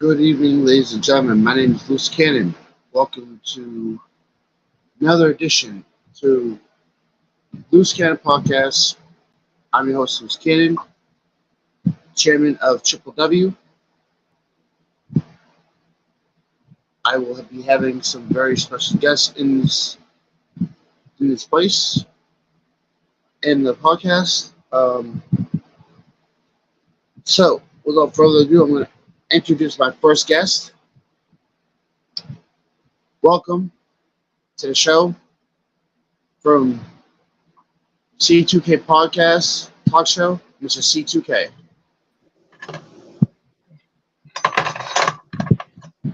Good evening, ladies and gentlemen. My name is Loosecannon. Welcome to another edition to Loosecannon Podcast. I'm your host, Loosecannon, chairman of Triple W. I will be having some very special guests in this place in the podcast. So, without further ado, I'm going to introduce my first guest. Welcome to the show from C2K Podcast Talk Show, Mr. C2K.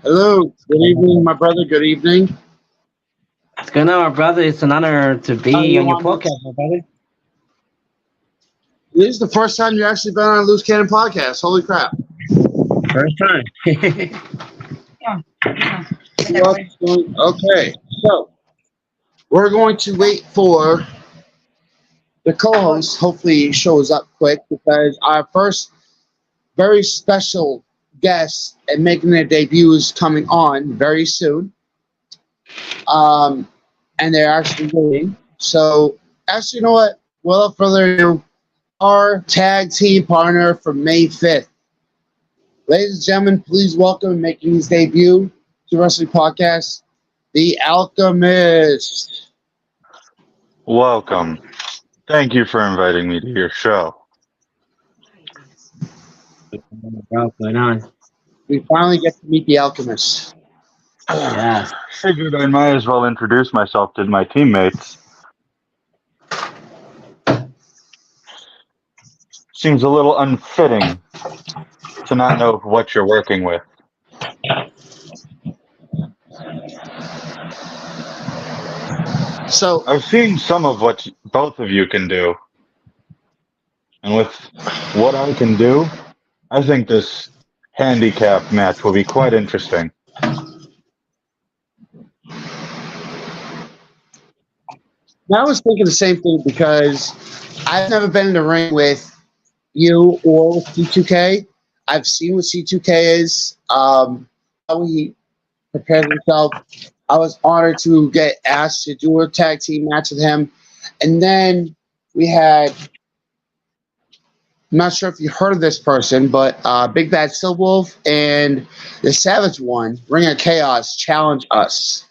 Hello, good evening, my brother. Good evening. What's going on, my brother? It's an honor to be on your podcast, my brother. This is the first time you've actually been on a Loose Cannon podcast. Holy crap. First time. Okay, so we're going to wait for the co-host. Hopefully he shows up quick because our first very special guest and making their debut is coming on very soon. And they're actually waiting. So, actually, you know what? Without further ado, our tag team partner for May 5th. Ladies and gentlemen, please welcome making his debut to Wrestling Podcast, The Alchemist. Welcome. Thank you for inviting me to your show. What's going on? We finally get to meet The Alchemist. Yeah. Figured I might as well introduce myself to my teammates. Seems a little unfitting to not know what you're working with. So, I've seen some of what both of you can do. And with what I can do, I think this handicap match will be quite interesting. I was thinking the same thing because I've never been in the ring with you or with C2K. I've seen what C2K is, how he prepares himself. I was honored to get asked to do a tag team match with him. And then we had, I'm not sure if you heard of this person, but Big Bad Silverwolf and the Savage One, Ring of Chaos, challenged us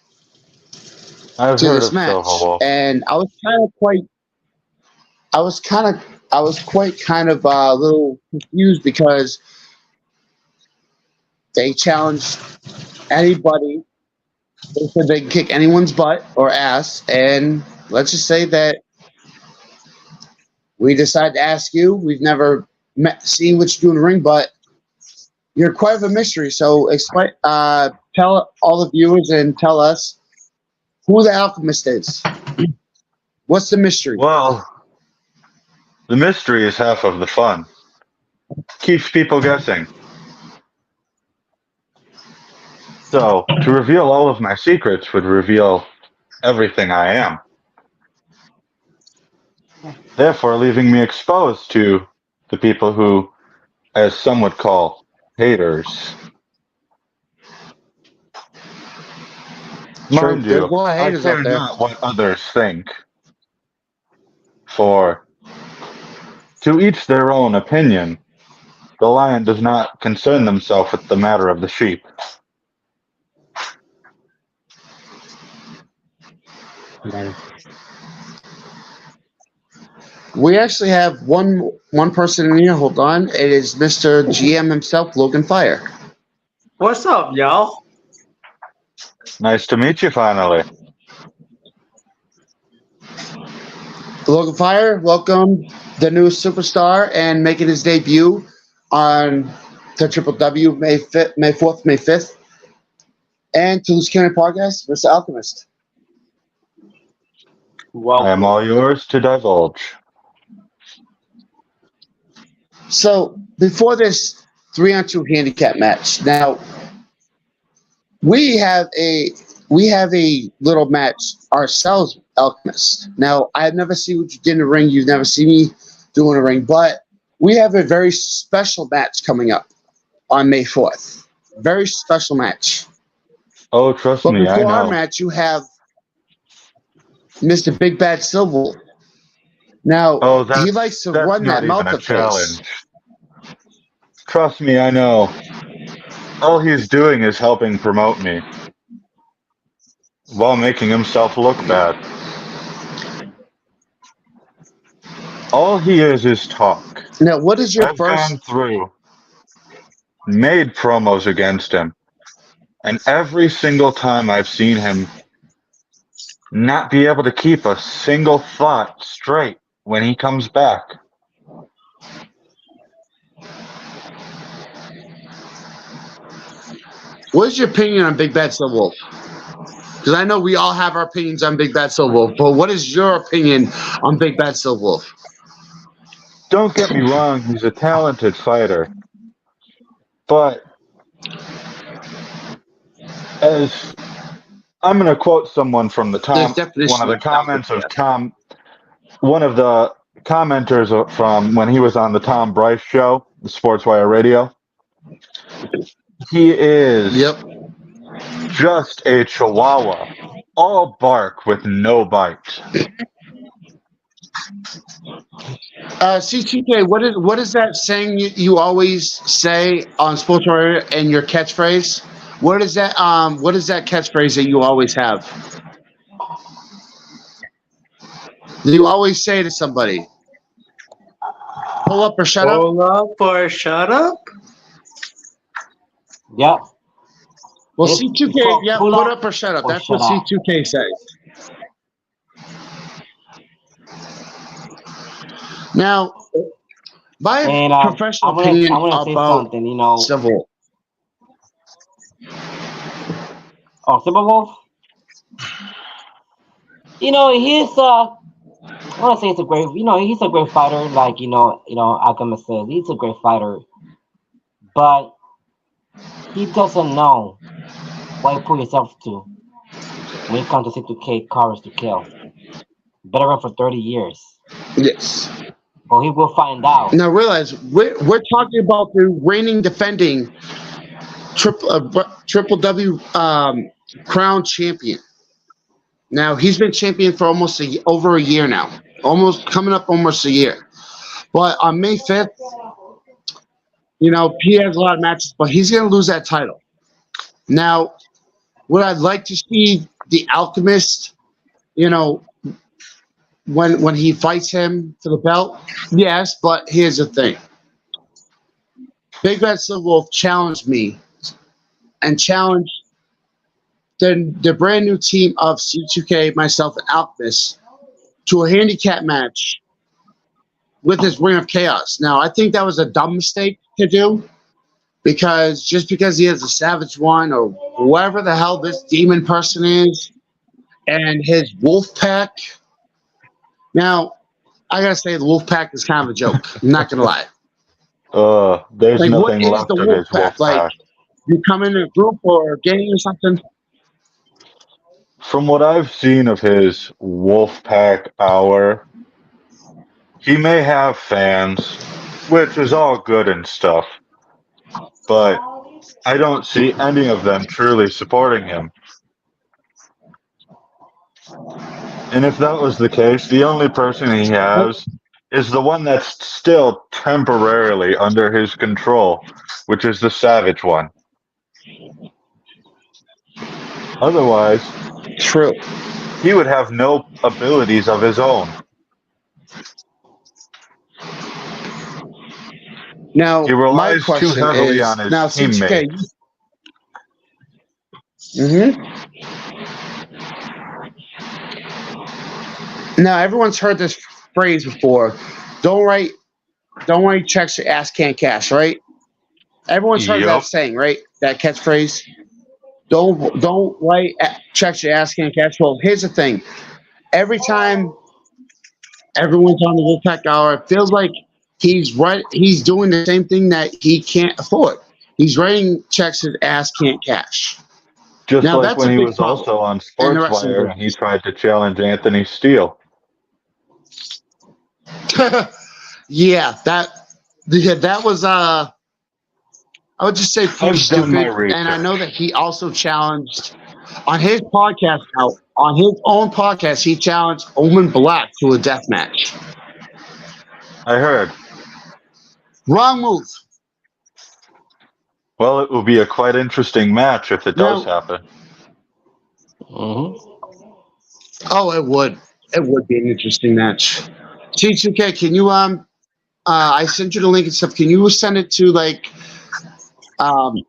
I've to heard this of match. Silverwolf. And I was quite a little confused because they challenged anybody. They said they can kick anyone's butt or ass, and let's just say that we decided to ask you. We've never seen what you do in the ring, but you're quite of a mystery. So explain, tell all the viewers and tell us who the Alchemist is. What's the mystery? Well, the mystery is half of the fun. Keeps people guessing. So, to reveal all of my secrets would reveal everything I am. Therefore, leaving me exposed to the people who, as some would call, haters. Sure, Mind there's you, a lot of I haters care out there. not what others think. For to each their own opinion, the lion does not concern themselves with the matter of the sheep. We actually have one person in here. Hold on. It is Mr. GM himself, Logan Fire. What's up, y'all? Nice to meet you finally. Logan Fire, welcome, the new superstar, and making his debut on the Triple W May 4th, May 5th. And to Loose Cannon Podcast, Mr. Alchemist. I am all yours to divulge. So, before this 3-on-2 handicap match, now we have a little match ourselves, Alchemist. Now, I've never seen what you did in the ring. You've never seen me do in the ring, but we have a very special match coming up on May 4th. Very special match. Oh, trust But me, I before our know. match, you have Mr. Big Bad Silver. Now, Oh, he likes to that's run that not even mouth a of his. challenge. Trust me, I know. All he's doing is helping promote me while making himself look bad. All he is talk. Now, what is your I've first? gone through, made promos against him, and every single time I've seen him not be able to keep a single thought straight when he comes back. What is your opinion on Big Bad Silver? Because I know we all have our opinions on Big Bad Silver, but what is your opinion on Big Bad Silver? Don't get me wrong, he's a talented fighter, but as I'm going to quote someone from the There's one of definition the of talented comments of there. one of the commenters from when he was on the Tom Bryce show, the Sportswire Radio. He is Yep. just a chihuahua, all bark with no bite. CTK, what is that saying you always say on Sports Radio and your catchphrase? What is that? What is that catchphrase that you always have? Do you always say to somebody, "Pull up or shut up"? Pull up or shut up? Yep. Well, It's C2K, called yeah, pull put up up or shut up. or That's what shut up. C2K says. Now, my And professional I'm opinion gonna say about something. You know, Civil. oh, Timberwolf. You know, I want to say it's a great. You know, he's a great fighter. Like Alchemist says, he's a great fighter, but he doesn't know what you put yourself to when it comes to C2K Courage to Kill. Veteran for 30 years. Yes. But he will find out. Now realize we're talking about the reigning defending triple W crown champion. Now he's been champion for almost over a year now, almost coming up almost a year. But on May 5th, he has a lot of matches, but he's going to lose that title. Now, would I like to see the Alchemist, when he fights him for the belt? Yes, but here's the thing. Big Bad Silver Wolf challenged me and challenged the brand new team of C2K, myself, and Alchemist to a handicap match with his Ring of Chaos. Now, I think that was a dumb mistake to do because just because he has a Savage One or whoever the hell this demon person is and his wolf pack. Now, I gotta say the wolf pack is kind of a joke. I'm not gonna lie. There's Like, what nothing is left the of wolf his pack? wolf Like, pack. you come in a group or a gang or something? From what I've seen of his wolf pack hour, he may have fans, which is all good and stuff, but I don't see any of them truly supporting him. And if that was the case, the only person he has is the one that's still temporarily under his control, which is the Savage One. Otherwise, True. he would have no abilities of his own. Now, He my relies too question heavily is, on his now, C2K. teammates. Now, everyone's heard this phrase before. Don't write checks your ass can't cash, right? Everyone's heard that Yup. saying, right? That catchphrase. Don't write checks your ass can't cash. Well, here's the thing. Every time everyone's on the Wolfpack Hour, it feels like he's doing the same thing that he can't afford. He's writing checks his ass can't cash. Just Now, like that's when a he big was problem also on in the wrestling SportsWire and he business. tried to challenge Anthony Steele. Yeah, that was I would just say Few I've done my Stupid, and I know research. that he also challenged on his podcast now. On his own podcast, he challenged Omen Black to a death match. I heard. Wrong move. Well, it will be a quite interesting match if it does Now, happen. Mm-hmm. oh, it would. It would be an interesting match. C2K, can you I sent you the link and stuff. Can you send it to like um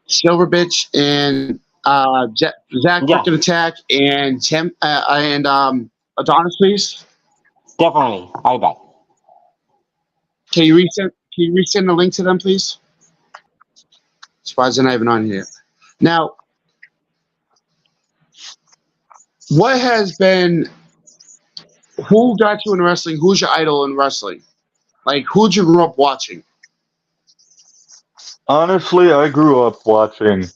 Silver Bitch and Zach Yeah, Frickin' Attack and Tim and Adonis, please? definitely. I'll be back. Can you resend the link to them, please? Surprised they're not even on here. Now, what has been who got you in wrestling? Who's your idol in wrestling? Like who'd you grow up watching? Honestly, I grew up watching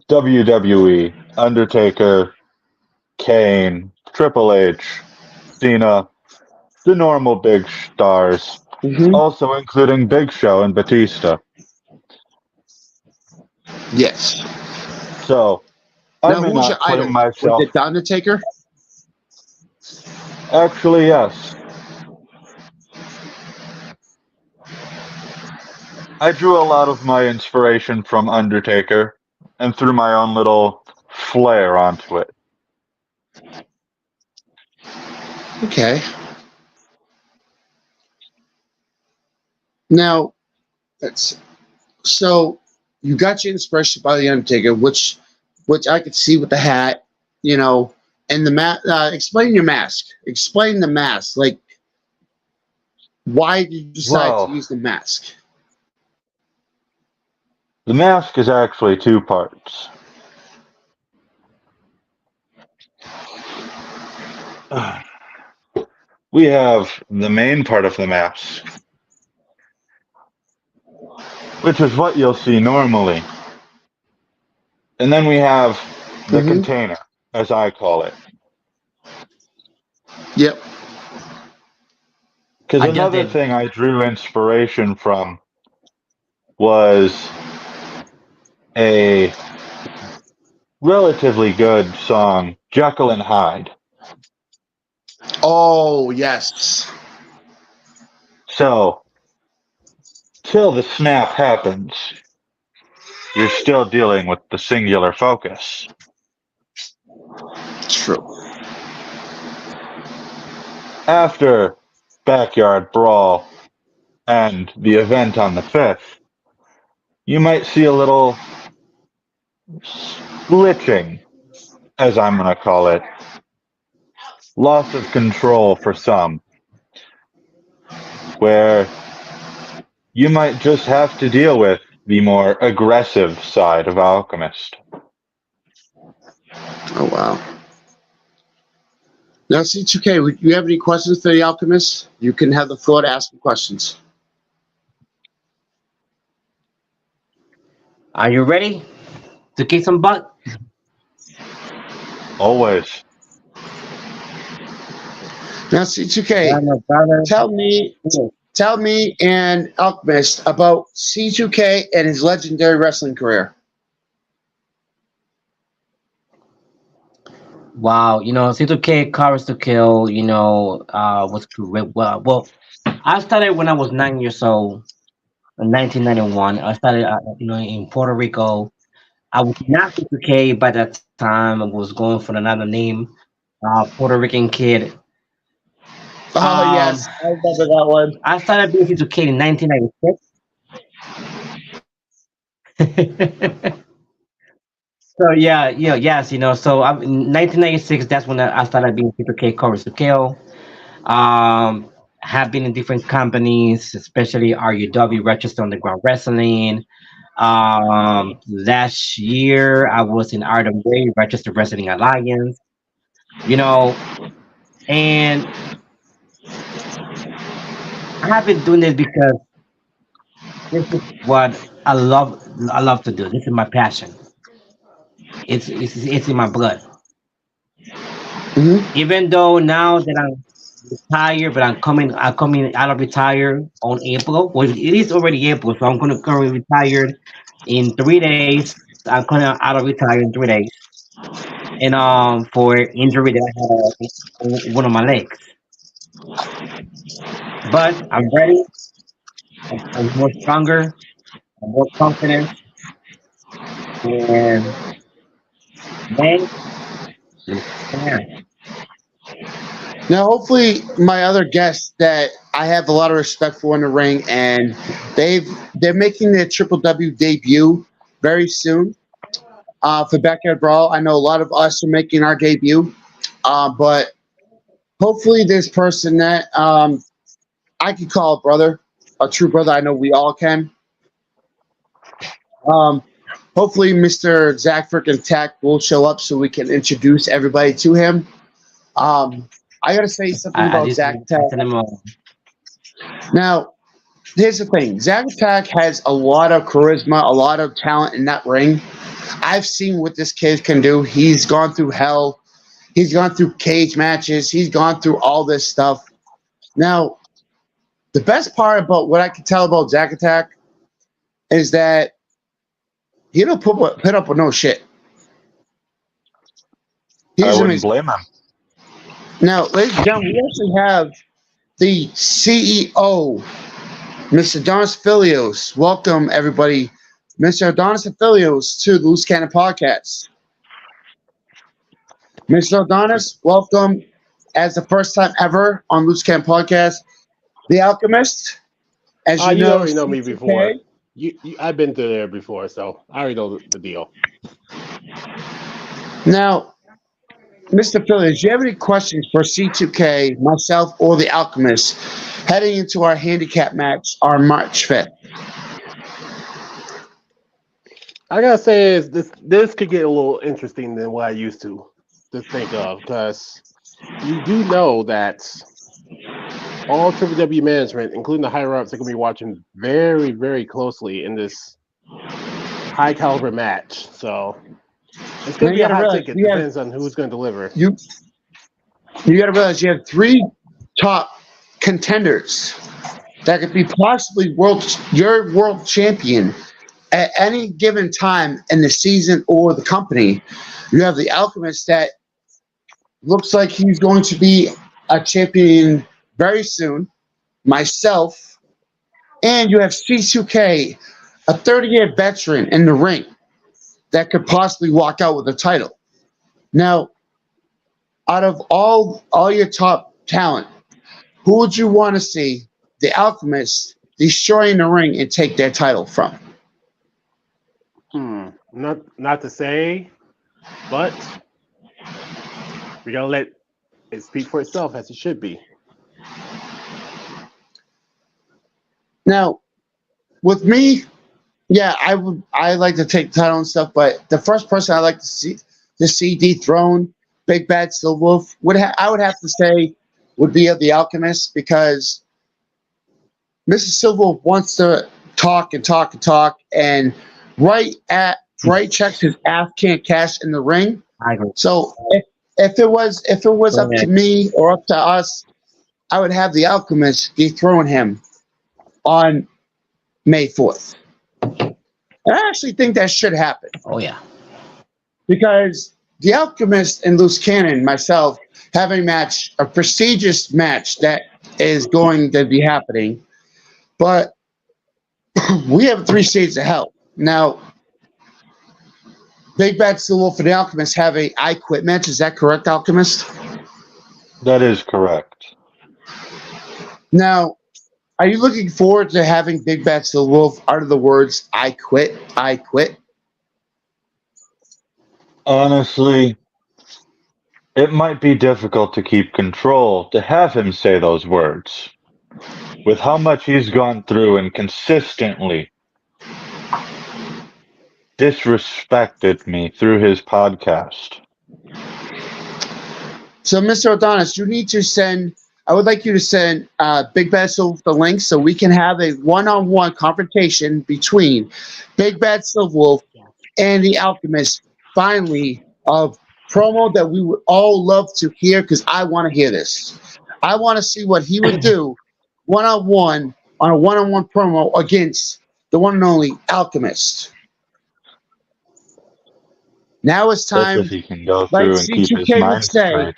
WWE, Undertaker, Kane, Triple H, Cena, the normal big stars, Mm-hmm. also including Big Show and Batista. Yes. So, I Now, may who's your not claim idol? Was myself. it The Undertaker? Actually, yes. I drew a lot of my inspiration from Undertaker and threw my own little flair onto it. Okay. Now, that's so you got your inspiration by The Undertaker, which I could see with the hat, you know, and the mask. Explain your mask. Explain the mask. Like, why did you decide to Well, use the mask? the mask is actually two parts. We have the main part of the mask, which is what you'll see normally. And then we have the Mm-hmm. container, as I call it. Yep. Because I just another did. thing I drew inspiration from was a relatively good song, Jekyll and Hyde. Oh yes. So, till the snap happens, you're still dealing with the singular focus. True. After Backyard Brawl and the event on the 5th, you might see a little glitching, as I'm going to call it, loss of control for some, where you might just have to deal with the more aggressive side of Alchemist. Oh wow. Now, C2K, would you have any questions for the Alchemist? You can have the floor to ask some questions. Are you ready to kick some butt? Always. Now, C2K, My brother. tell me, tell me and Alchemist about C2K and his legendary wrestling career. Wow, C2K, Cars to Kill, was great. Well, I started when I was 9 years old in 1991. I started, in Puerto Rico. I was not C2K by that time. I was going for another name, Puerto Rican kid. Oh Um, yes, I remember that one. I started being C2K in 1996. So yeah, yes, So in 1996, that's when I started being C2K, Chorus to Kill. Um, have been in different companies, especially RUW, Register Underground Wrestling. Last year I was in Art of Way, Registered Wrestling Alliance. You know, and I have been doing this because this is what I love. I love to do. This is my passion. It's in my blood. Hmm. Even though now that I'm retire, but I'm coming out of retire on April. Well, it is already April, so I'm gonna currently retired in 3 days. I'm gonna out of retire in 3 days, and for injury that I had on one of my legs. But I'm ready. I'm more stronger. I'm more confident, and man, yeah. Now, hopefully, my other guests that I have a lot of respect for in the ring, and they're making their Triple W debut very soon for Backyard Brawl. I know a lot of us are making our debut, but hopefully, this person that I can call a brother, a true brother. I know we all can. Um, hopefully, Mr. Zach freaking Tech will show up so we can introduce everybody to him. Um, I gotta say something I about just Zach Tech. sent him a Now, here's the thing: Zach Tech has a lot of charisma, a lot of talent in that ring. I've seen what this kid can do. He's gone through hell. He's gone through cage matches. He's gone through all this stuff. Now, the best part about what I can tell about Zach Attack is that he don't put up with no shit. I He's wouldn't amazing. blame him. Now, ladies and gentlemen, we actually have the CEO, Mr. Adonis Filios. Welcome, everybody. Mr. Adonis Filios to the Loose Cannon Podcast. Mr. Adonis, welcome as the first time ever on Loose Cannon Podcast. The Alchemist, as you You know, already know me C2K. before. I've been through there before, so I already know the deal. Now, Mr. Filios, do you have any questions for C2K, myself, or the Alchemist heading into our handicap match on March 5th? I gotta say is this could get a little interesting than what I used to think of, because you do know that all Triple W management, including the higher ups, are gonna be watching very, very closely in this high caliber match. So it's Now, gonna you be a gotta hot realize ticket. Depends on who's gonna deliver. you got to realize you have three top contenders that could be possibly your world champion at any given time in the season or the company. You have the Alchemist that looks like he's going to be a champion very soon. Myself, and you have C2K, a 30-year veteran in the ring that could possibly walk out with the title. Now, out of all your top talent, who would you want to see the Alchemist destroying the ring and take their title from? Not to say, but we gotta let it speak for itself as it should be. Now, with me, yeah, I like to take the title and stuff, but the first person I like to see dethroned Big Bad Silverwolf I would have to say would be the Alchemist, because Mr. Silverwolf wants to talk and talk and talk, and right checks his ass can't cash in the ring. I agree. So if it was up to me or up to us, I would have the Alchemist dethrone him on May 4th. And I actually think that should happen, Oh yeah. because the Alchemist and Loosecannon, myself, have a prestigious match that is going to be happening. But we have 3 states of hell. Now, Big Bad Silverwolf and the Alchemist have a I Quit match. Is that correct, Alchemist? That is correct. Now, are you looking forward to having Big Bad Silverwolf utter the words "I quit, I quit"? Honestly, it might be difficult to keep control to have him say those words. With how much he's gone through and consistently disrespected me through his podcast. So, Mr. Adonis, I would like you to send Big Bad Silverwolf the link so we can have a one-on-one confrontation between Big Bad Silverwolf and the Alchemist, finally, of promo that we would all love to hear, because I want to hear this. I want to see what he would do one-on-one on a one-on-one promo against the one and only Alchemist. Now it's That's if time, he can go like through and keep his C2K would mind say, straight.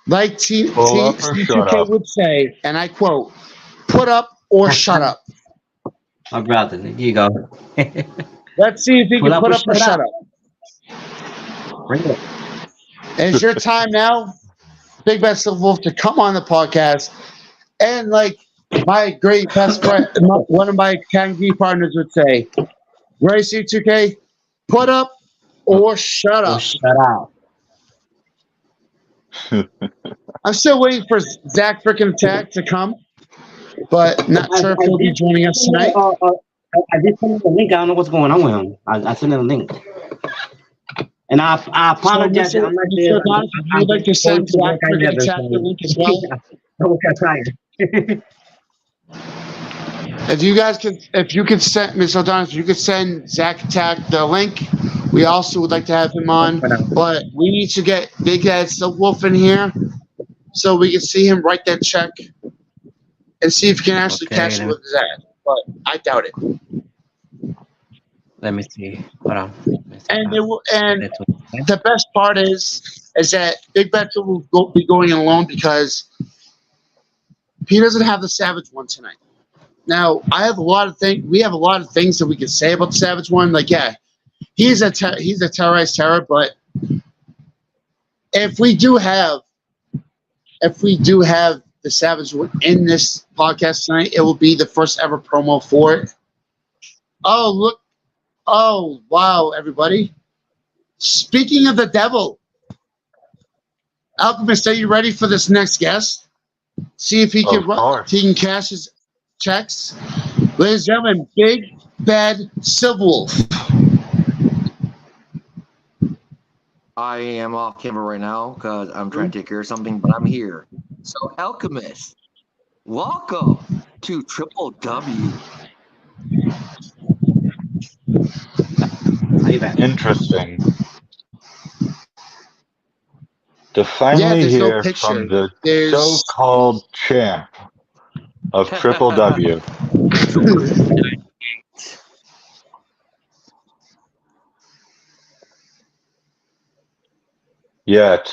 like Pull up or shut C2K up. would say, and I quote, "Put up or shut up." My brother, there you go. Let's see if he Pull can up put or up or shut shut up. up. Bring it. And it's your time now, Big Bad Silver Wolf, to come on the podcast. And like my great best friend, one of my Kangi partners would say, Ray C2K, put up or shut Oh, up. shut up. I'm still waiting for Zach Frickin' Attack to come, but not sure if he'll be joining us tonight. I did send him the link. I don't know what's going on with him. I sent him the link. And I apologize. So, I'm not Mr. there. Adonis, if you would like to send Zach Frickin' Attack the link as well. I was tired. If you could send Mr. Adonis, if you could send Zach Attack the link. We also would like to have him on, but we need to get Big Ed Silverwolf in here so we can see him write that check and see if he can actually cash it with Zach. But I doubt it. Let me see. Hold on. And the best part is that Big Bet will be going alone because he doesn't have the Savage one tonight. Now I have a lot of things. We have a lot of things that we can say about the Savage one. Like, yeah, he's a terrorized terror, but if we do have the Savage one in this podcast tonight, it will be the first ever promo for it. Oh look! Oh wow, everybody! Speaking of the devil, Alchemist, are you ready for this next guest? See if he can cash his checks. Ladies and gentlemen, Big Bad Silverwolf. I am off camera right now because I'm trying to take care of something, but I'm here. So, Alchemist, welcome to Triple W. Interesting. To finally there's no hear picture. from the There's- so-called champ of Triple W. Yet,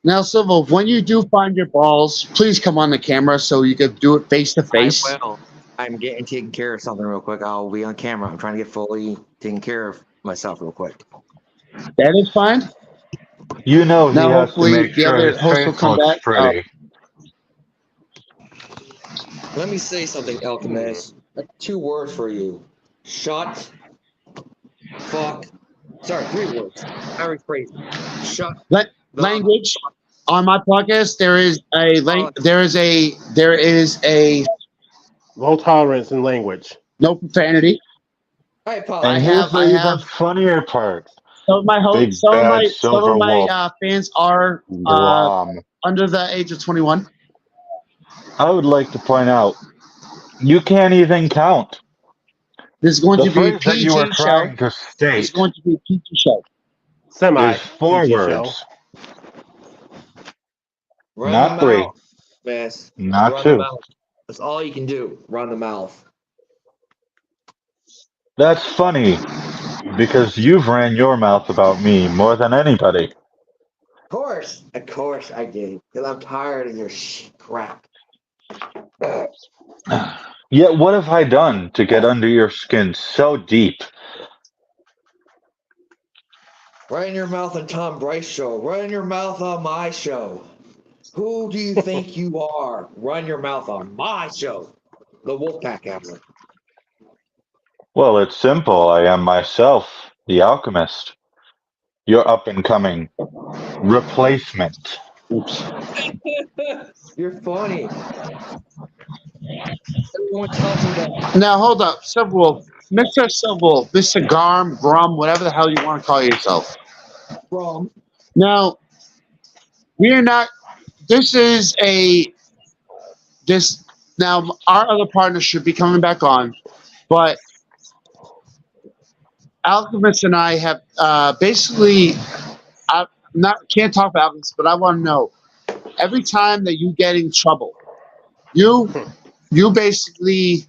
Now, Silver, when you do find your balls, please come on the camera so you can do it face to face. I will. I'm getting taken care of something real quick. I'll be on camera. I'm trying to get fully taken care of myself real quick. That is fine. you know he Now, has to hopefully, make the sure other his host will face come looks back. pretty. Let me say something, Alchemist. 2 words for you. Shut. Fuck. Sorry, 3 words. I rephrase it. Shut. Language on my podcast. There is a Low tolerance in language. no profanity. I And apologize. here's the I even have- funnier part. Some of my Big hosts, some of Bad my Silver Wolf. fans are Grom. under the age of 21. I would like to point out, you can't even count. This is going The to be a phrase that you were PG show. trying to It's state going to be a PG show. Semi. is 4 PG words, Run not the 3, mouth, Miss. not Run 2. the mouth. That's all you can do. Run the mouth. That's funny, because you've ran your mouth about me more than anybody. Of course I did. Because I'm tired of your crap. Yet what have I done to get under your skin so deep? Run your mouth on Tom Bryce show. Run your mouth on my show. Who do you think you are? Run your mouth on my show. The Wolfpack Adler. Well, it's simple. I am myself, the alchemist. Your up-and-coming replacement. You're funny. Everyone tells me that. Now, hold up. Silverwolf. Mr. Silverwolf. Mr. Grum, whatever the hell you want to call yourself. Wrong. Now, we are not. Now, our other partner should be coming back on, but Alchemist and I have basically. Can't talk about Alchemist, but I want to know every time that you get in trouble, you basically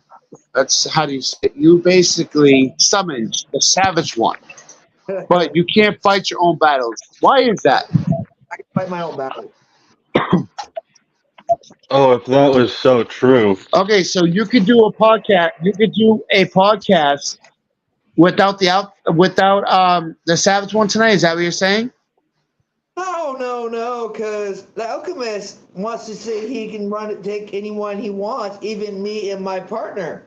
that's how do you say it? You basically summon the savage one, but you can't fight your own battles. Why is that? I can fight my own battle. Oh, if that was so true. Okay, so you could do a podcast. You could do a podcast without the savage one tonight. Is that what you're saying? No, because the alchemist wants to say he can take anyone he wants, even me and my partner.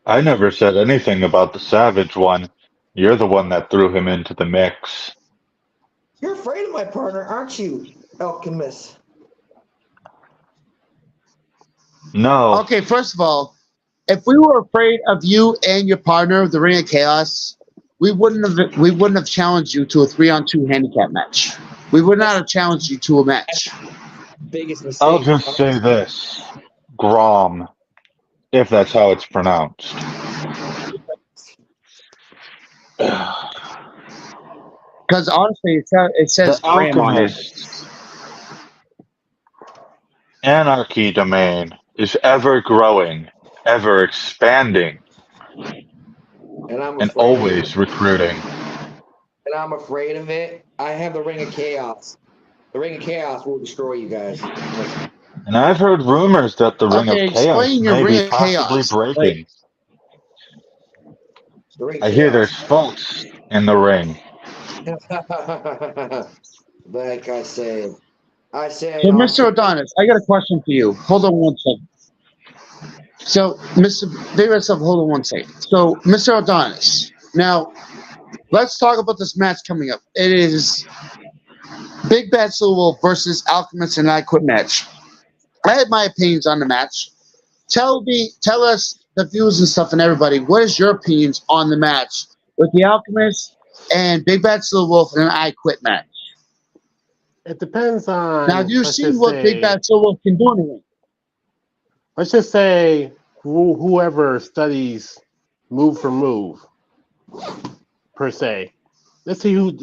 I never said anything about the savage one. You're the one that threw him into the mix. You're afraid of my partner, aren't you, alchemist? No. Okay, first of all, if we were afraid of you and your partner, the Ring of Chaos, we wouldn't have challenged you to a 3-on-2 handicap match. We would not have challenged you to a match. Biggest mistake. I'll just say this. Grom. If that's how it's pronounced. Because honestly, it says The Graham on it. Alchemist Anarchy domain is ever growing, ever expanding, and and always recruiting. And I'm afraid of it. I have the Ring of Chaos. The Ring of Chaos will destroy you guys. And I've heard rumors that the Ring Okay, of Chaos explain your may Ring be of possibly Chaos. breaking. The Ring of I hear Chaos. there's faults in the ring. Like I said. So, Mr. Adonis, I got a question for you. Hold on one second. So, Mr. Big Red Stuff, hold on one second. So, Mr. Adonis, now let's talk about this match coming up. It is Big Bad Silver Wolf versus Alchemist and I Quit match. I have my opinions on the match. Tell us the views and stuff and everybody. What is your opinions on the match with the Alchemist and Big Bad Silver Wolf and an I Quit match? It depends on. Now, have you let's seen just what say- Big Bad Silver Wolf can do in the ring? Let's just say whoever studies move for move, per se. Let's see who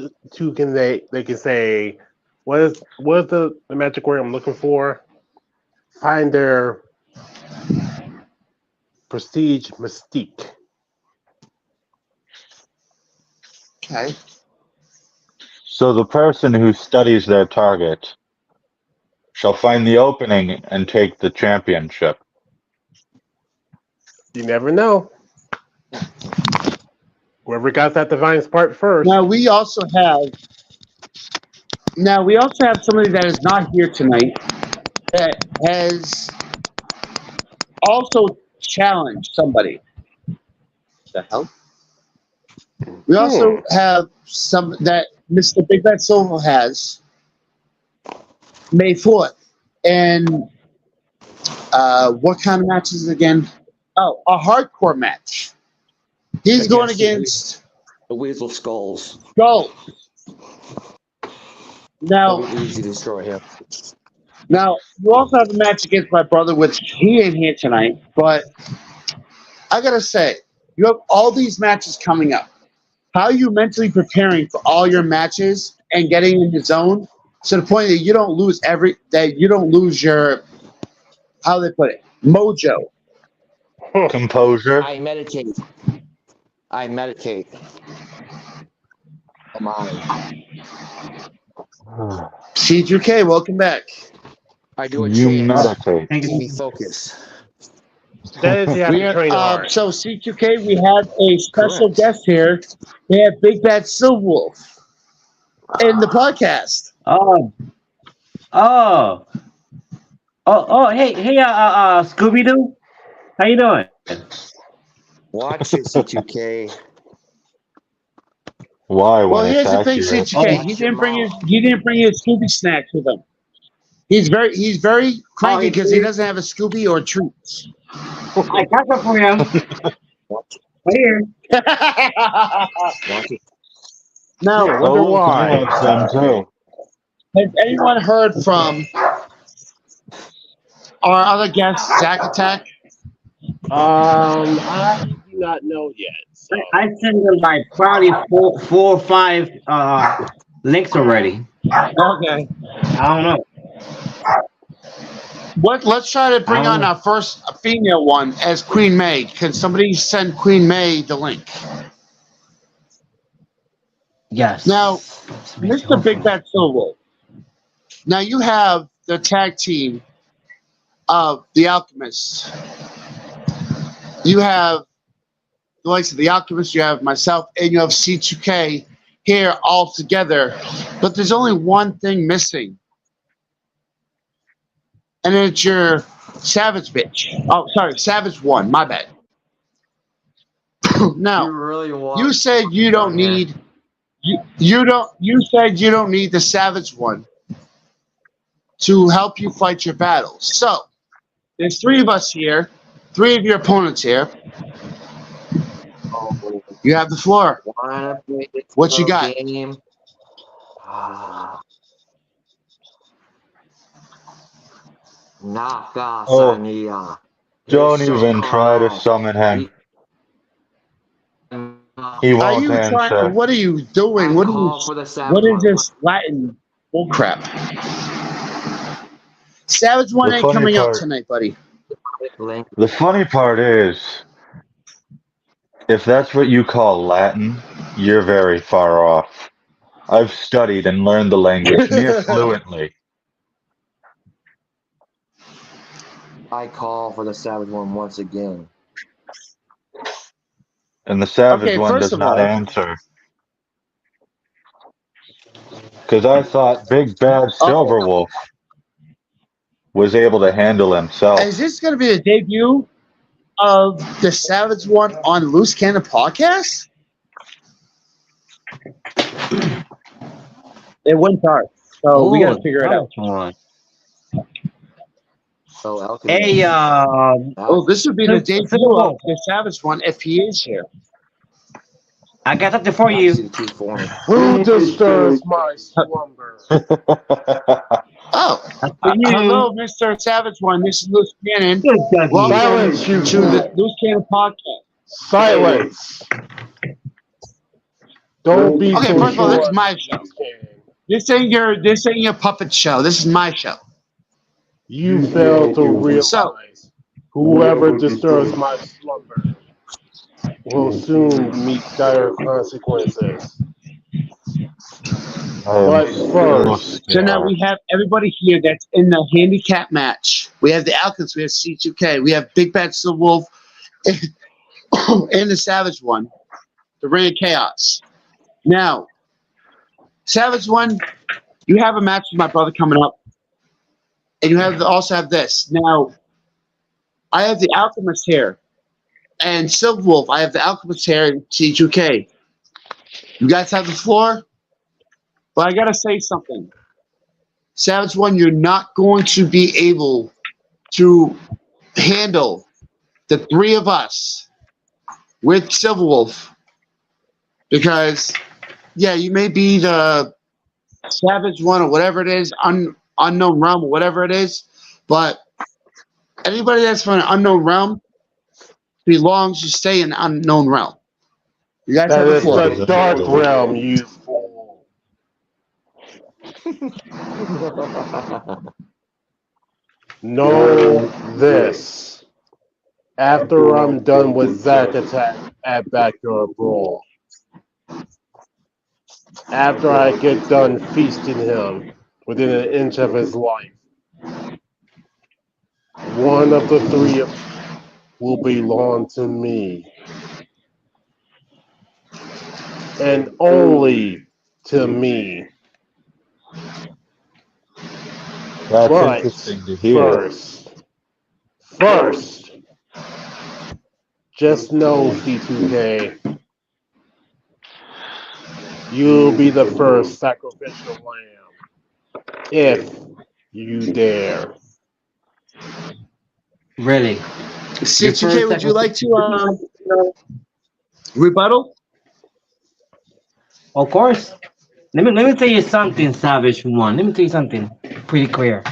can they can say what is the magic word I'm looking for? Find their prestige mystique. Okay. So the person who studies their target shall find the opening and take the championship. You never know. Whoever got that divine spark first. Now we also have somebody that is not here tonight that has also challenged somebody. The hell? We also have some that Mr. Big Bad Silver has May 4th. And what kind of matches again? Oh, a hardcore match. He's going against the Weasel Skulls. Skull. Now, It'll be easy to destroy him. Now, you also have a match against my brother, which he ain't here tonight. But I gotta say, you have all these matches coming up. How are you mentally preparing for all your matches and getting in the zone to the point that you don't lose your, how they put it, mojo? Composure. I meditate. Come on. C2K, welcome back. I do a You chant. meditate. Keep me focused. That is you have We to are, train hard. so C2K, we have a special Correct. guest here. We have Big Bad Silver Wolf in the podcast. Hey, Scooby Doo, how you doing? Watch it, C2K. Why? Well, When here's it's the thing, accurate? C2K. He didn't bring his Scooby snacks with him. He's very cranky because he doesn't have a Scooby or treats. I got that for him. Right here. Watch it. Now, Yeah, wonder look, why. I have some too. has anyone heard from our other guest, Zack Attack? I do not know yet. So. I send him like probably four or five links already. Okay. I don't know. What? Let's try to I bring don't on know. our first female one as Queen May. Can somebody send Queen May the link? Now, Yes. Mr. Big Hopefully. Bad Silver. Now you have the tag team of the Alchemists. You have the likes of the Alchemist. You have myself, and you have C2K here all together. But there's only one thing missing, and it's your Savage bitch. Oh, sorry, Savage One. My bad. You Now, really you want said you don't on here? need you said you don't need the Savage One to help you fight your battles. So there's three of us here, three of your opponents here. Oh, You have the floor. wanna play this What you little got? game? Ah, Naka Oh, Sania. don't It's so even try to cold. summon him. We- He Are won't you trying? answer. What are you doing? I What are you? call for the What Savage is One. this Latin bullcrap? Savage One The ain't funny coming out part, tonight, buddy. Link. the funny part is, if that's what you call Latin, you're very far off. I've studied and learned the language near fluently, I call for the Savage One once again. and the savage Okay, one first does of not all, answer. Because I thought Big Bad oh, Silverwolf was able to handle is himself. this going to be the debut of the Savage One on Loose Cannon podcast? It went dark, so we got Oh, to figure it out. Savage One. So Hey, Alchemy. Oh, this would be the Civil debut of War. the Savage One if he is here. I got something for I see you. the key for me. Who disturbs my slumber? Oh, That's for you. hello, Mr. Savage One. This is Loose Cannon. Good doggy. Welcome Silence, you to the fool. Loose Cannon podcast. Silence. Don't be Okay, so first of all, this sure. is my show. This ain't your puppet show. This is my show. You fail to So, realize whoever disturbs my slumber will soon meet dire consequences. I am But so first, so now scared. we have everybody here that's in the handicap match. We have the Alchemist, we have C2K, we have Big Bad Silver Wolf, and the Savage One, the Reign of Chaos. Now, Savage One, you have a match with my brother coming up, and you have also have this. Now, I have the Alchemist here, and Silver Wolf. I have the Alchemist here and C2K. You guys have the floor, but I gotta say something. Savage One, you're not going to be able to handle the three of us with Silverwolf because, yeah, you may be the Savage One or whatever it is, unknown realm or whatever it is, but anybody that's from an unknown realm belongs to stay in the unknown realm. You guys that have the is floor. the dark realm, you fool. Know this. After I'm done with Zack Attack at Backyard Brawl, after I get done feasting him within an inch of his life, one of the three of you will belong to me. And only to me. That's But interesting to hear. first, just know, C2K, you'll be the first sacrificial lamb, if you dare. Really? C2K, would you like to rebuttal? Of course. Let me tell you something, Savage One. Let me tell you something pretty clear.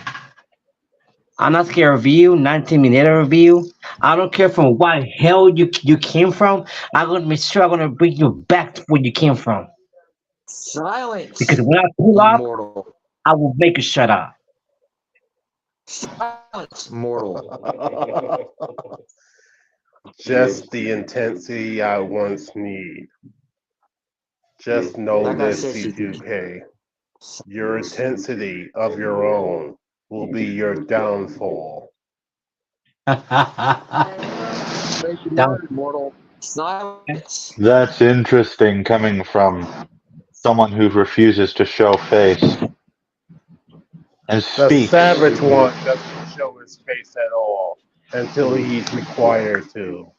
I'm not scared of you, 19-minute of you. I don't care from what hell you came from. I'm gonna make sure I'm gonna bring you back to where you came from. Silence. Because when I pull up, Mortal. I will make you shut up. Silence. Mortal. Just the intensity I once need. Just know Like I this, said, C2K. Your intensity of your own will be your downfall. Make your Down. mind, mortal. Silence. That's interesting coming from someone who refuses to show face and The speaks. Savage One doesn't show his face at all until he's required to.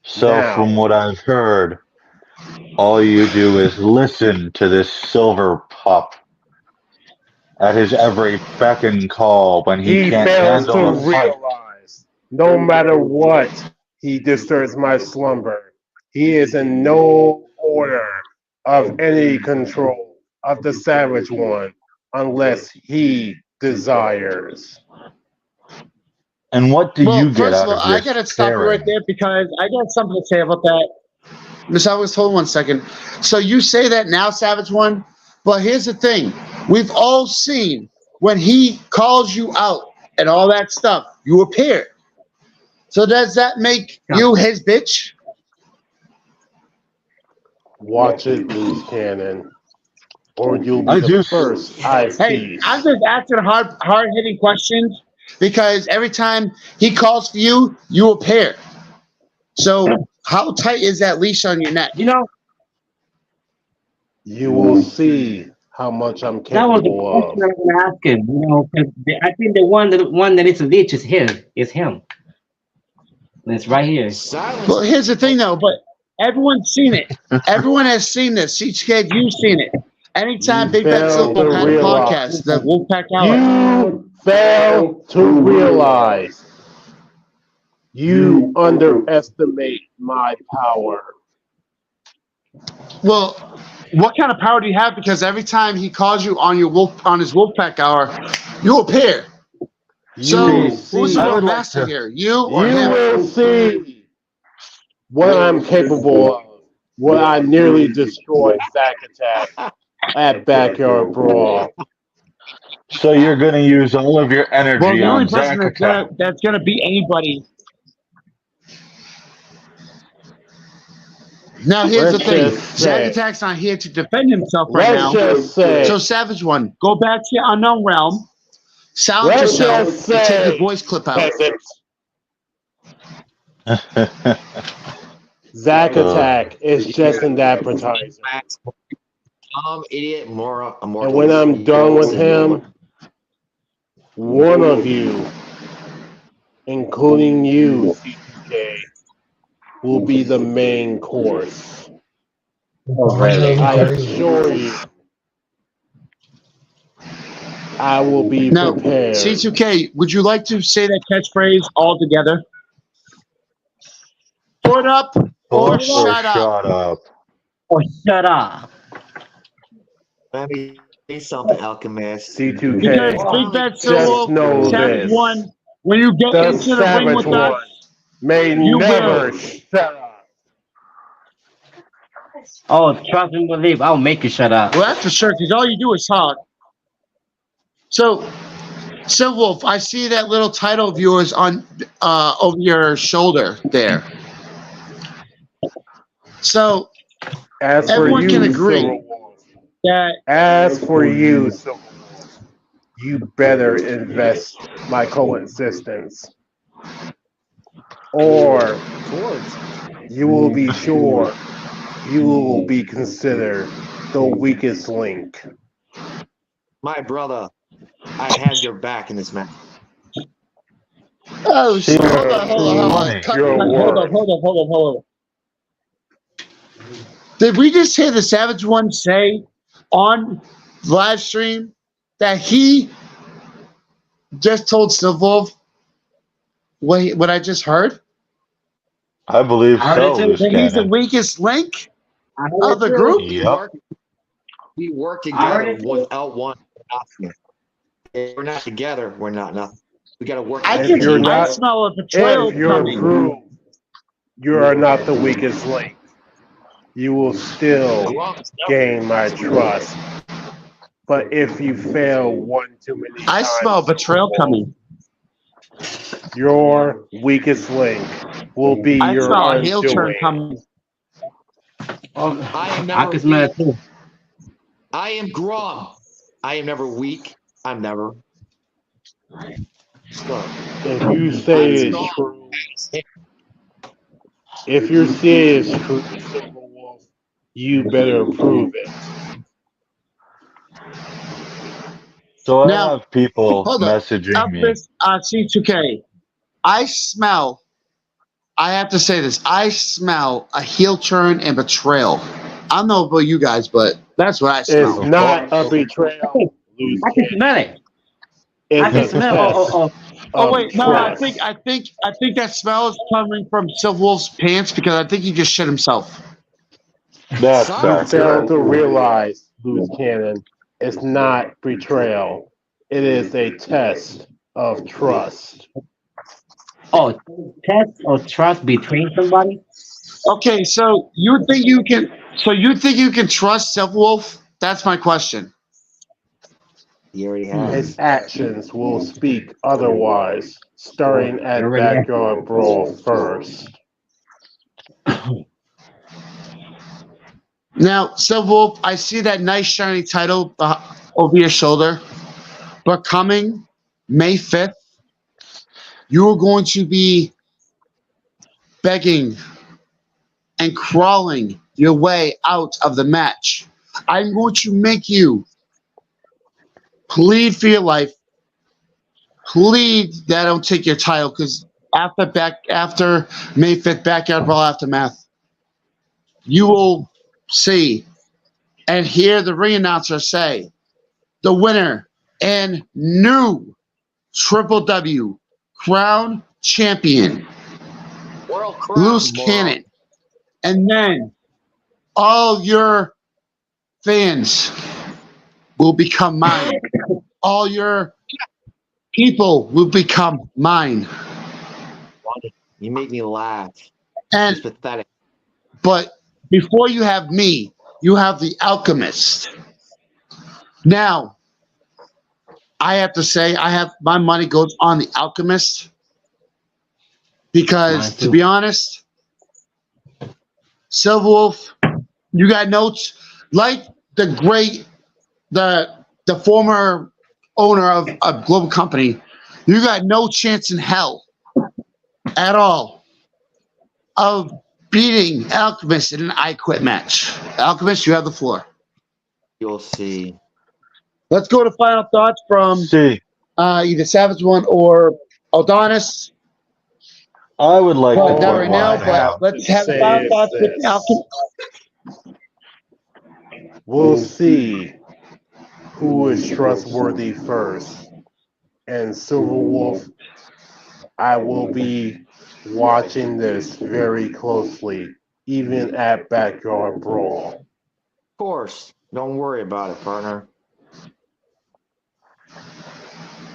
So, Now, from what I've heard, all you do is listen to this silver pup at his every beck and call when he he can't fails to handle a fight. realize no matter what he disturbs my slumber, he is in no order of any control of the Savage One unless he desires. And what do Well, you get first of out all, of I this gotta stop you right caring? there because I got something to say about that. Miss Elvis, hold on 1 second. So you say that now, Savage One, but here's the thing: we've all seen when he calls you out and all that stuff, you appear. So does that make you his bitch? Watch it, Loosecannon, or you'll be I the do. first I Hey, feast. I'm just asking hard hitting questions because every time he calls for you, you appear. So how tight is that leash on your neck? You know, You will see how much I'm that was the capable question of. I was going to ask him. You know, 'cause I think the one that is a leech is him. And it's right here. Silence. Well, here's the thing though, but everyone's seen it. Everyone has seen this. Each kid, you've seen it. Anytime You Big Bad fail Silver to had a realize. podcast, the Wolfpack Hour. You fail to realize. You underestimate my power. Well, what kind of power do you have? Because every time he calls you on his Wolfpack Hour, you appear. So You who's see, the I real would like master to. here? You or you him? will see what I'm capable of. What I nearly destroyed Zack Attack at Backyard Brawl. So you're going to use all of your Well, energy the only on person Zack Attack. that's gonna beat anybody. Now here's the Let's thing: just Zack say, Attack's not here to defend himself right let's now. just say, So Savage One, go back to your unknown realm, silence let's yourself, just and take your say, voice clip out. peasant, Zack Attack is just an advertiser. Idiot, moron. And when I'm done with him, one of you, including you, C2K, will be the main course. I assure you, I will be Now, prepared. C2K, would you like to say that catchphrase all together? Put up or shut up. Shut up. Oh, shut up. Let me say something, Alchemist. Because C2K, Big Bad just Silver, know Savage this. One, when you get The into the ring Savage with One us, may you never will. shut up. Oh, trust and believe. I'll make you shut up. Well, that's for sure, because all you do is talk. So, Wolf, I see that little title of yours on over your shoulder there. So As for everyone you, can agree Silver Wolf, that as for you, Silver Wolf, you better invest my coexistence. Or you will be sure you will be considered the weakest link. My brother, I have your back in this match. oh, See, hold on. funny. Cut, Your hold word. on. Did we just hear the Savage One say on live stream that he just told Silver Wolf what I just heard? I believe I heard so, it too. Loose That he's the Cannon. weakest link I heard of the it too. group? Yep. We work I heard together. it too. Without one, we're nothing. If we're not together, we're not nothing. We got to work. I If can. you're I not- smell a betrayal If you're coming. proved you are not the weakest link, you will still gain my trust. But if you fail one too many I times, smell betrayal coming. your weakest link will be I your smell a heel turn undoing. coming. Oh, I am I never can smell weak. it too. I am Grom. I am never weak. I'm never. If you say it's true, if you say it's true, Silver Wolf, you better prove it. So I Now, have people hold up. messaging me. Alchemist C2K. I smell, I have to say this, I smell a heel turn and betrayal. I don't know about you guys, but that's what I It's smell. not a betrayal, Loose I can Cannon. smell it. I can It's a smell. test Oh of wait, no, trust. I think that smell is coming from Silver Wolf's pants because I think he just shit himself. That's You Sounds fail accurate. to realize, Loose Cannon, it's not betrayal. It is a test of trust. Oh, test or trust between somebody? Okay, so you think you can trust Silver Wolf? That's my question. He already His has. actions will speak otherwise, starting You at already have. Backyard Brawl first. Now, Silver Wolf, I see that nice shiny title over your shoulder, but coming May 5th, you are going to be begging and crawling your way out of the match. I'm going to make you plead for your life, plead that I don't take your title because after May 5th backyard brawl aftermath, you will see and hear the ring announcer say the winner and new Triple W Crown Champion, World crown, moron. Loosecannon. And then all your fans will become mine. All your people will become mine. You make me laugh. And It's pathetic. but before you have me, you have the alchemist. Now, I have to say I have my money goes on the alchemist because Mine to be too. honest, Silver Wolf, you got notes like the great the former owner of a global company. You got no chance in hell at all of beating Alchemist in an I Quit match. Alchemist, you have the floor. You'll see. Let's go to final thoughts from See, either Savage One or Adonis. I would like to But not put right one now. I But have. let's have Say final is thoughts with this. Alchemist. We'll see who is trustworthy first. And Silver Wolf, I will be watching this very closely, even at Backyard Brawl. Of course. Don't worry about it, partner.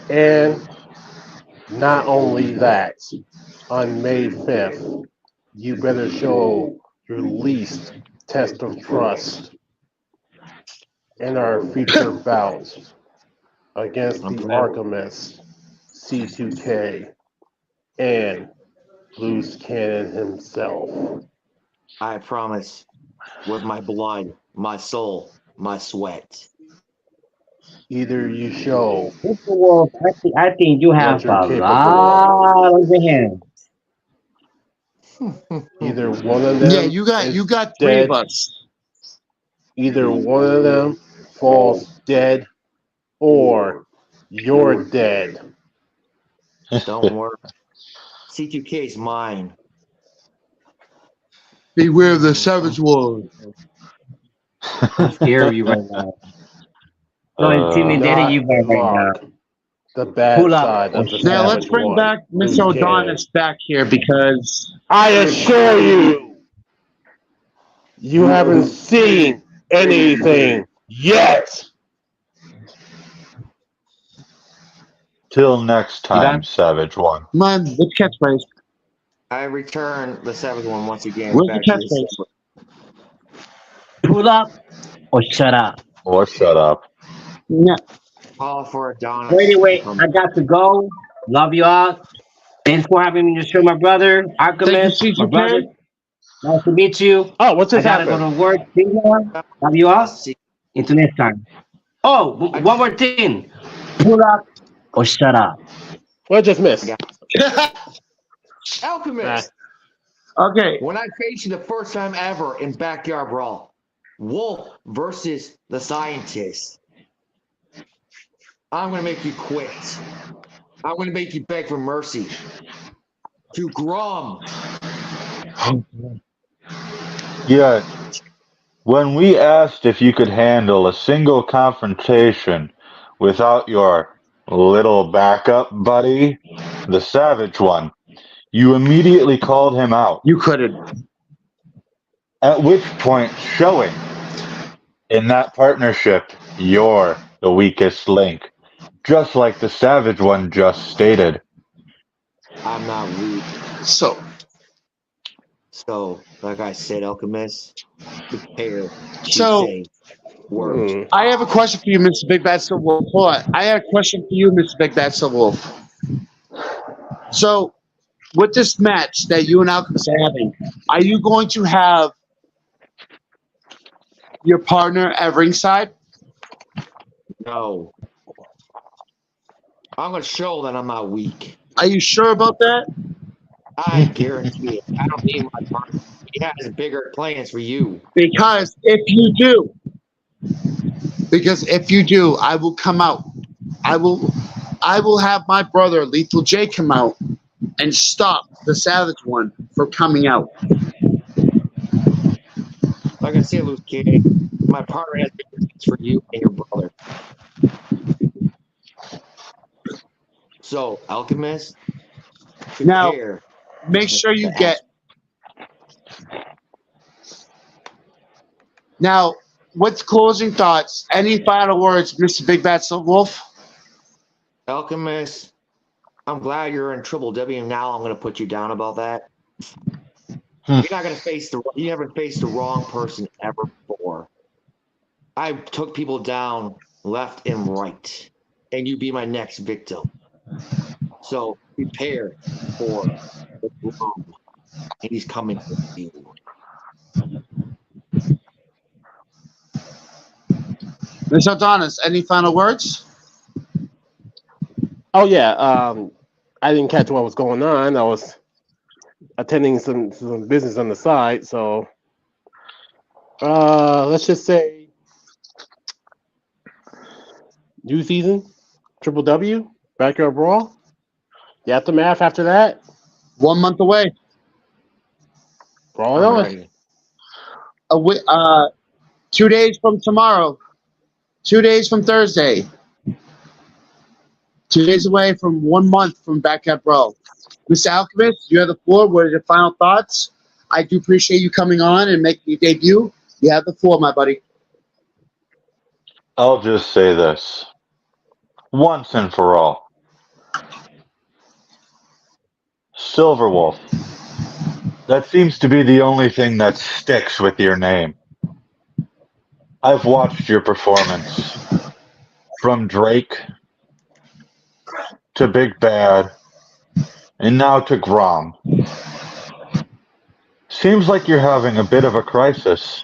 And not only that, on May 5th, you better show your least test of trust in our future bout against I'm the prepared. Archimist, C2K, and Loose Cannon himself. I promise. With my blood, my soul, my sweat. Either you show Well, I think you what have you're a capable lot on your hands. of. Either one of Yeah, them you is got three of dead, us. either one of them falls dead, or you're dead. Don't worry. C2K is mine. Beware of the Savage One. I'm scared of you right now. So Uh, intimidating you Not guys right now. Mark, the bad Pull up side or of the shut Now up. let's Savage bring One. back Miss Loose Cannon. Adonis back here because I assure you, you haven't seen anything yet. till next You time, done? Savage One. come on, what's catchphrase? I return the Savage One once again Where's back the to his catchphrase? Pull up or shut up. Or shut up. No. Call for Adonis. Wait. I got to go. Love you all. Thanks for having me to show my brother, Alchemist, Thank you, my brother. C2K. Nice to meet you. Oh, what's I just gotta go happened? to work. See you all. Love you all. Until next time. Oh, one more thing. Pull up or shut up. What just missed? Alchemist. Okay. When I faced you the first time ever in Backyard Brawl, Wolf versus the Scientist, I'm going to make you quit. I'm going to make you beg for mercy. To Grom. Yet, when we asked if you could handle a single confrontation without your little backup buddy, the Savage One, you immediately called him out. You couldn't. At which point, showing in that partnership, you're the weakest link, just like the Savage One just stated. I'm not weak. So, like I said, Alchemist, prepare to So- say words. I have a question for you, Mr. Big Bad Silver Wolf. Hold on. I have a question for you, Mr. Big Bad Silver Wolf. So, with this match that you and Alchemist are having, are you going to have your partner at ringside? No. I'm going to show that I'm not weak. Are you sure about that? I guarantee it. I don't need my partner. He has bigger plans for you. Because if you do, I will come out. I will have my brother Lethal J come out and stop the Savage One from coming out. Like I said, Loosecannon, my partner has bigger plans for you and your brother. So, Alchemist, Now, prepare. make sure you get. Now, what's closing thoughts? Any final words, Mr. Big Bad Silver Wolf? Alchemist, I'm glad you're in Triple W, and now I'm going to put you down about that. You're not going to face you haven't faced the wrong person ever before. I took people down left and right, and you be my next victim. So prepare for the groom, and he's coming for you. Mr. Adonis, any final words? Oh yeah. I didn't catch what was going on. I was attending some business on the side. So let's just say new season, Triple W, Backyard Brawl. The aftermath after that, 1 month away. Brawl I'm on. ready. 2 days from tomorrow. 2 days from Thursday. 2 days away from 1 month from Backyard Brawl. Mr. Alchemist, you have the floor. What are your final thoughts? I do appreciate you coming on and making your debut. You have the floor, my buddy. I'll just say this once and for all. Silver Wolf. That seems to be the only thing that sticks with your name. I've watched your performance from Drake to Big Bad and now to Grom. Seems like you're having a bit of a crisis.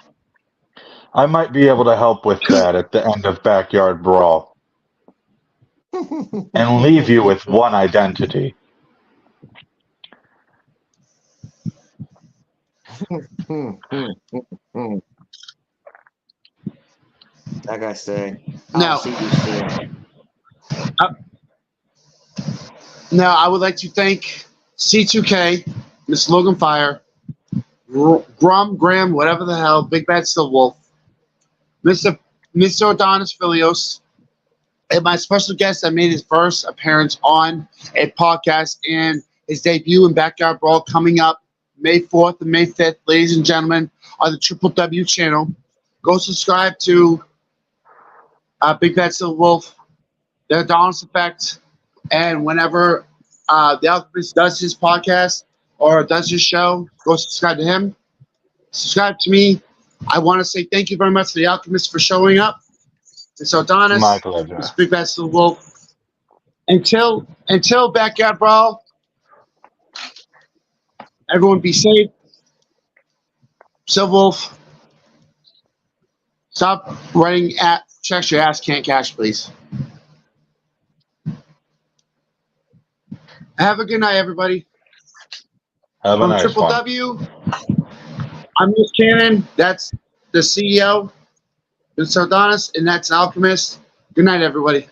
I might be able to help with that at the end of Backyard Brawl and leave you with one identity. Like I say, Now- I'll see you soon. Now, I would like to thank C2K, Miss Logan Fire, Graham, whatever the hell, Big Bad Silver Wolf, Mr. Adonis Filios, and my special guest that made his first appearance on a podcast and his debut in Backyard Brawl coming up May 4th and May 5th, ladies and gentlemen, on the Triple W channel. Go subscribe to Big Bad Silver Wolf, The Adonis Effect, and whenever the Alchemist does his podcast or does his show, go subscribe to him. Subscribe to me. I want to say thank you very much to the Alchemist for showing up. And so, Adonis, My pleasure. Mr. Big Bad Silver Wolf. Until Backyard Brawl, everyone be safe. Silver Wolf, stop writing at checks your ass can't cash, please. Have a good night, everybody. Have a From nice Triple one. W, I'm Loosecannon. That's the CEO. That's Sardonis, and that's Alchemist. Good night, everybody.